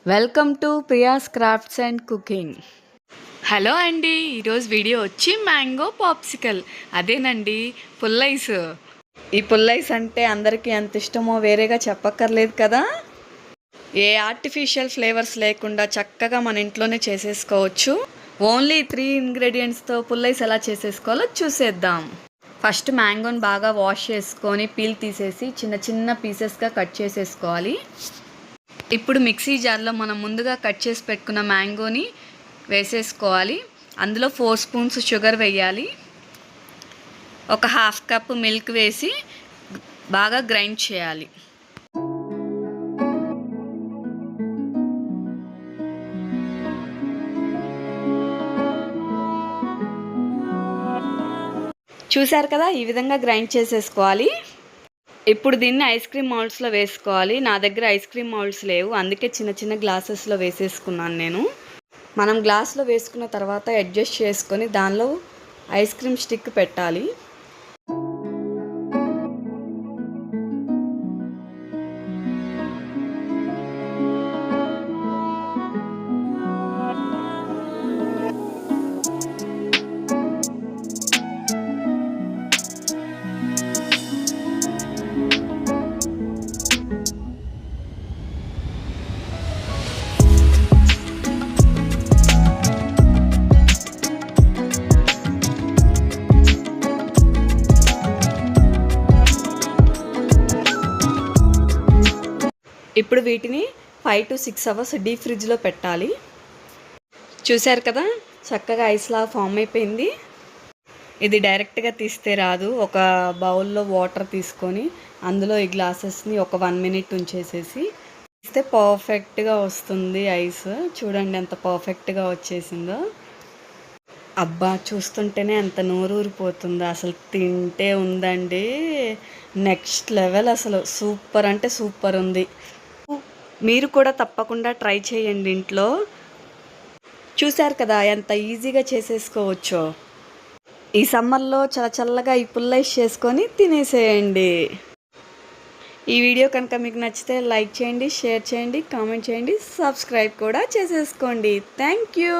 Welcome to Priya's crafts and cooking. Hello అండి, ఈరోజు video వచ్చి మ్యాంగో పాప్సికల్. అదేనండి, పుల్లైస్. ఈ పుల్లైస్ అంటే అందరికీ ఎంత ఇష్టమో వేరేగా చెప్పక్కర్లేదు కదా. ఏ ఆర్టిఫిషియల్ ఫ్లేవర్స్ లేకుండా చక్కగా మన ఇంట్లోనే చేసేసుకోవచ్చు. ఓన్లీ 3 ఇంగ్రీడియంట్స్తో పుల్లైస్ ఎలా చేసేసుకోవాలో చూసేద్దాం. ఫస్ట్ మ్యాంగోని బాగా వాష్ చేసుకొని పీల్ తీసేసి చిన్న చిన్న పీసెస్గా కట్ చేసేసుకోవాలి. ఇప్పుడు మిక్సీ జార్లో మనం ముందుగా కట్ చేసి పెట్టుకున్న మ్యాంగోని వేసేసుకోవాలి. అందులో 4 స్పూన్స్ షుగర్ వేయాలి. ఒక హాఫ్ కప్ మిల్క్ వేసి బాగా గ్రైండ్ చేయాలి. చూసారు కదా, ఈ విధంగా గ్రైండ్ చేసేసుకోవాలి. ఇప్పుడు దీన్ని ఐస్ క్రీమ్ మౌల్డ్స్లో వేసుకోవాలి. నా దగ్గర ఐస్ క్రీమ్ మౌల్డ్స్ లేవు, అందుకే చిన్న చిన్న గ్లాసెస్లో వేసేసుకున్నాను నేను. మనం గ్లాస్లో వేసుకున్న తర్వాత అడ్జస్ట్ చేసుకొని దానిలో ఐస్ క్రీమ్ స్టిక్ పెట్టాలి. ఇప్పుడు వీటిని 5 to 6 అవర్స్ డీప్ ఫ్రిడ్జ్లో పెట్టాలి. చూశారు కదా, చక్కగా ఐస్లా ఫామ్ అయిపోయింది. ఇది డైరెక్ట్గా తీస్తే రాదు. ఒక బౌల్లో వాటర్ తీసుకొని అందులో ఈ గ్లాసెస్ని ఒక 1 minute ఉంచేసేసి తీస్తే పర్ఫెక్ట్గా వస్తుంది ఐస్. చూడండి ఎంత పర్ఫెక్ట్గా వచ్చేసిందో. అబ్బా, చూస్తుంటేనే ఎంత నోరూరిపోతుందో. అసలు తింటే ఉందండి నెక్స్ట్ లెవెల్. అసలు సూపర్ అంటే సూపర్ ఉంది. మీరు కూడా తప్పకుండా ట్రై చేయండి ఇంట్లో. చూశారు కదా ఎంత ఈజీగా చేసేసుకోవచ్చో. ఈ సమ్మర్లో చాలా చల్లగా ఈ పుల్లైస్ చేసుకొని తినేసేయండి. ఈ వీడియో కనుక మీకు నచ్చితే లైక్ చేయండి, షేర్ చేయండి, కామెంట్ చేయండి, సబ్స్క్రైబ్ కూడా చేసేసుకోండి. Thank you.